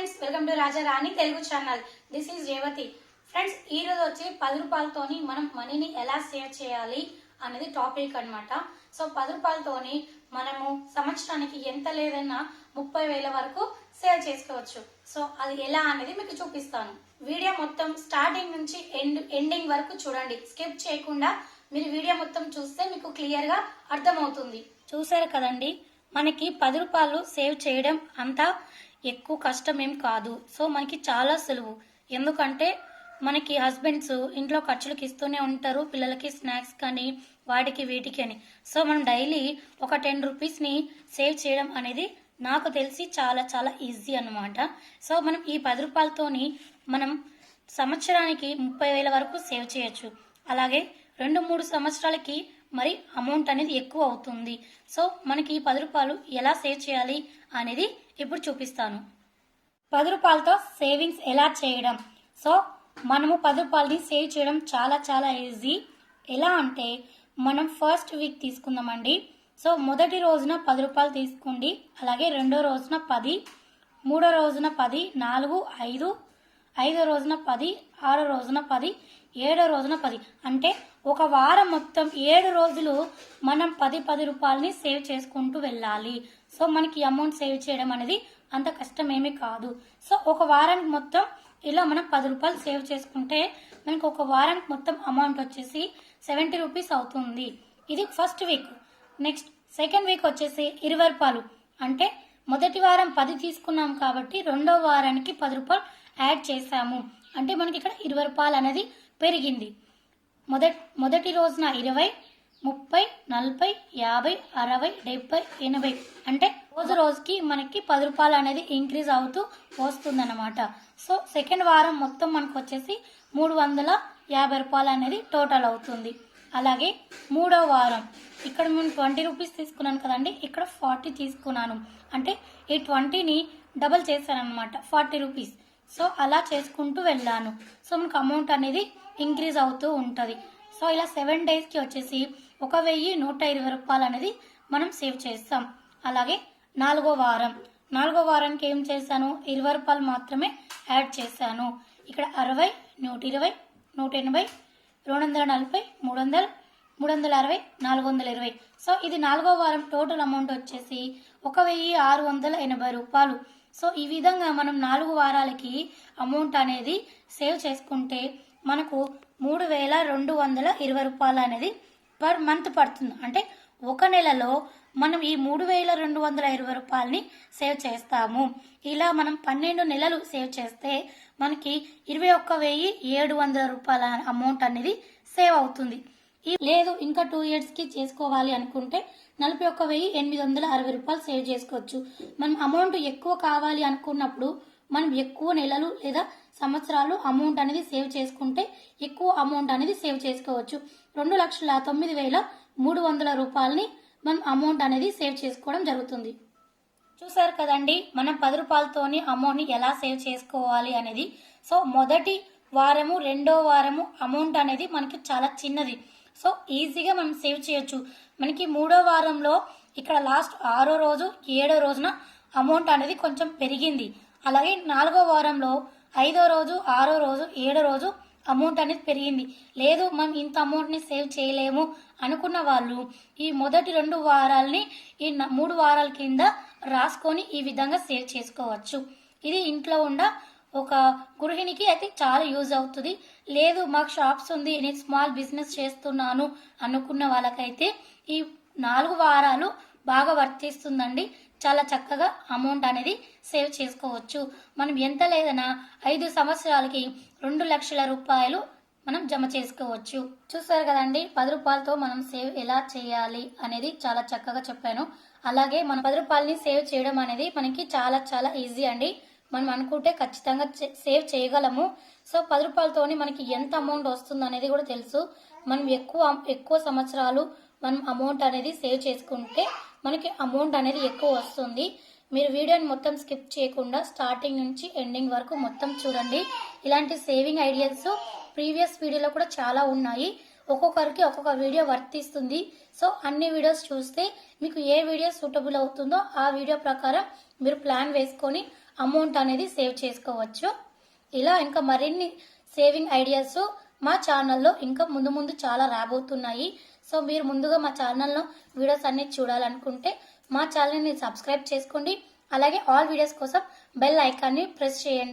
Friends, welcome to Raja Rani Telugu channel. This is Revathi. Friends, ఈ రోజు వచ్చి 10 రూపాయలతోని మనం మనీని ఎలా సేవ్ చేయాలి అనేది టాపిక్ అన్నమాట. సో 10 రూపాయలతోని మనము సంవత్సరానికి ఎంత లేదన్నా 30,000 వరకు సేవ్ చేసుకోవచ్చు. సో అది ఎలా అనేది మీకు చూపిస్తాను. వీడియో మొత్తం స్టార్టింగ్ నుంచి ఎండింగ్ వరకు చూడండి. స్కిప్ చేయకుండా మీరు వీడియో మొత్తం చూస్తే మీకు క్లియర్ గా అర్థమవుతుంది. చూసారు కదండి, మనకి 10 రూపాయలు సేవ్ చేయడం అంతా ఎక్కువ కష్టం ఏం కాదు. సో మనకి చాలా సులువు. ఎందుకంటే మనకి హస్బెండ్స్ ఇంట్లో ఖర్చులకు ఇస్తూనే ఉంటారు, పిల్లలకి స్నాక్స్ కానీ వాటికి వీటికి అని. సో మనం డైలీ ఒక 10 రూపీస్ని సేవ్ చేయడం అనేది నాకు తెలిసి చాలా చాలా ఈజీ అన్నమాట. సో మనం ఈ 10 రూపాయలతోని మనం సంవత్సరానికి 30,000 వరకు సేవ్ చేయొచ్చు. అలాగే 2-3 సంవత్సరాలకి మరి అమౌంట్ అనేది ఎక్కువ అవుతుంది. సో మనకి ఈ 10 రూపాయలు ఎలా సేవ్ చేయాలి అనేది ఇప్పుడు చూపిస్తాను. 10 రూపాయలతో సేవింగ్స్ ఎలా చేయడం. సో మనము 10 రూపాయలని సేవ్ చేయడం చాలా చాలా ఈజీ. ఎలా అంటే మనం ఫస్ట్ వీక్ తీసుకుందామండి. సో మొదటి రోజున 10 రూపాయలు తీసుకోండి. అలాగే రెండో రోజున 10, మూడో రోజున 10, 4, 5, ఐదో రోజున 10, ఆరో రోజున 10, ఏడో రోజున 10. అంటే ఒక వారం మొత్తం 7 రోజులు మనం 10 రూపాయలని సేవ్ చేసుకుంటూ వెళ్ళాలి. సో మనకి అమౌంట్ సేవ్ చేయడం అనేది అంత కష్టమేమీ కాదు. సో ఒక వారానికి మొత్తం ఇలా మనం 10 రూపాయలు సేవ్ చేసుకుంటే మనకి ఒక వారానికి మొత్తం అమౌంట్ వచ్చేసి 70 రూపీస్ అవుతుంది. ఇది first week. Next second week వచ్చేసి 20 రూపాయలు. అంటే మొదటి వారం 10 తీసుకున్నాం కాబట్టి రెండో వారానికి 10 రూపాయలు యాడ్ చేసాము. అంటే మనకి ఇక్కడ 20 రూపాయలు అనేది పెరిగింది. మొదటి రోజున 20, 30, 40, 50, 60, 70, 80. అంటే రోజుకి మనకి 10 రూపాయలు అనేది ఇంక్రీజ్ అవుతూ వస్తుందన్నమాట. సో సెకండ్ వారం మొత్తం మనకు వచ్చేసి 350 రూపాయలు అనేది టోటల్ అవుతుంది. అలాగే మూడో వారం ఇక్కడ నేను 20 రూపీస్ తీసుకున్నాను కదండి, ఇక్కడ 40 తీసుకున్నాను. అంటే ఈ 20ని డబల్ చేశాను అనమాట, 40 రూపీస్. సో అలా చేసుకుంటూ వెళ్ళాను. సో మనకు అమౌంట్ అనేది ఇంక్రీజ్ అవుతూ ఉంటుంది. సో ఇలా 7 డేస్కి వచ్చేసి 1,120 రూపాయలు అనేది మనం సేవ్ చేస్తాం. అలాగే నాలుగో వారానికి ఏం చేశాను, 20 రూపాయలు మాత్రమే యాడ్ చేశాను. ఇక్కడ 60, 120, 180, 240, 300, 360, 420. సో ఇది నాలుగో వారం టోటల్ అమౌంట్ వచ్చేసి 1,680 రూపాయలు. సో ఈ విధంగా మనం 4 వారాలకి అమౌంట్ అనేది సేవ్ చేసుకుంటే మనకు 3,220 రూపాయలు అనేది పర్ మంత్ పడుతుంది. అంటే ఒక నెలలో మనం ఈ 3,220 రూపాయలని సేవ్ చేస్తాము. ఇలా మనం 12 నెలలు సేవ్ చేస్తే మనకి 21,700 రూపాయల అమౌంట్ అనేది సేవ్ అవుతుంది. లేదు ఇంకా 2 ఇయర్స్కి చేసుకోవాలి అనుకుంటే 41,860 రూపాయలు సేవ్ చేసుకోవచ్చు. మనం అమౌంట్ ఎక్కువ కావాలి అనుకున్నప్పుడు మనం ఎక్కువ నెలలు లేదా సంవత్సరాలు అమౌంట్ అనేది సేవ్ చేసుకుంటే ఎక్కువ అమౌంట్ అనేది సేవ్ చేసుకోవచ్చు. 2,09,300 రూపాయలని మనం అమౌంట్ అనేది సేవ్ చేసుకోవడం జరుగుతుంది. చూసారు కదండి, మనం 10 రూపాయలతోని అమౌంట్ని ఎలా సేవ్ చేసుకోవాలి అనేది. సో మొదటి వారము రెండో వారము అమౌంట్ అనేది మనకి చాలా చిన్నది. సో ఈజీగా మనం సేవ్ చేయొచ్చు. మనకి మూడో వారంలో ఇక్కడ లాస్ట్ 6వ రోజు 7వ రోజున అమౌంట్ అనేది కొంచెం పెరిగింది. అలాగే 4వ వారంలో 5వ రోజు 6వ రోజు 7వ రోజు అమౌంట్ అనేది పెరిగింది. లేదు మనం ఇంత అమౌంట్ని సేవ్ చేయలేము అనుకున్న వాళ్ళు ఈ మొదటి 2 వారాలని ఈ 3 వారాల కింద రాసుకొని ఈ విధంగా సేవ్ చేసుకోవచ్చు. ఇది ఇంట్లో ఉన్న ఒక గృహిణికి అయితే చాలా యూజ్ అవుతుంది. లేదు మాకు షాప్స్ ఉంది, నేను స్మాల్ బిజినెస్ చేస్తున్నాను అనుకున్న వాళ్ళకైతే ఈ 4 వారాలు బాగా వర్తిస్తుందండి. చాలా చక్కగా అమౌంట్ అనేది సేవ్ చేసుకోవచ్చు. మనం ఎంత లేదన్నా 5 సంవత్సరాలకి 2 లక్షల రూపాయలు మనం జమ చేసుకోవచ్చు. చూసారు కదండి, 10 రూపాయలతో మనం సేవ్ ఎలా చేయాలి అనేది చాలా చక్కగా చెప్పాను. అలాగే మన 10 రూపాయలని సేవ్ చేయడం అనేది మనకి చాలా చాలా ఈజీ అండి. మనం అనుకుంటే ఖచ్చితంగా సేవ్ చేయగలము. సో 10 రూపాయలతోని మనకి ఎంత అమౌంట్ వస్తుంది అనేది కూడా తెలుసు. మనం ఎక్కువ సంవత్సరాలు మనం అమౌంట్ అనేది సేవ్ చేసుకుంటే మనకి అమౌంట్ అనేది ఎక్కువ వస్తుంది. మీరు వీడియోని మొత్తం స్కిప్ చేయకుండా స్టార్టింగ్ నుంచి ఎండింగ్ వరకు మొత్తం చూడండి. ఇలాంటి సేవింగ్ ఐడియాస్ ప్రీవియస్ వీడియోలో కూడా చాలా ఉన్నాయి. ఒక్కొక్కరికి ఒక్కొక్క వీడియో వర్తిస్తుంది. సో అన్ని వీడియోస్ చూస్తే మీకు ఏ వీడియో సూటబుల్ అవుతుందో ఆ వీడియో ప్రకారం మీరు ప్లాన్ వేసుకొని అమౌంట్ అనేది సేవ్ చేసుకోవచ్చు. ఇలా ఇంకా మరిన్ని సేవింగ్ ఐడియాస్ మా ఛానల్లో ఇంకా ముందు ముందు చాలా రాబోతున్నాయి. సో మీరు ముందుగా మా ఛానల్లో వీడియోస్ అన్ని చూడాలనుకుంటే మా ఛానల్ని సబ్స్క్రైబ్ చేసుకోండి. అలాగే ఆల్ వీడియోస్ కోసం బెల్ ఐకాన్ని ప్రెస్ చేయండి.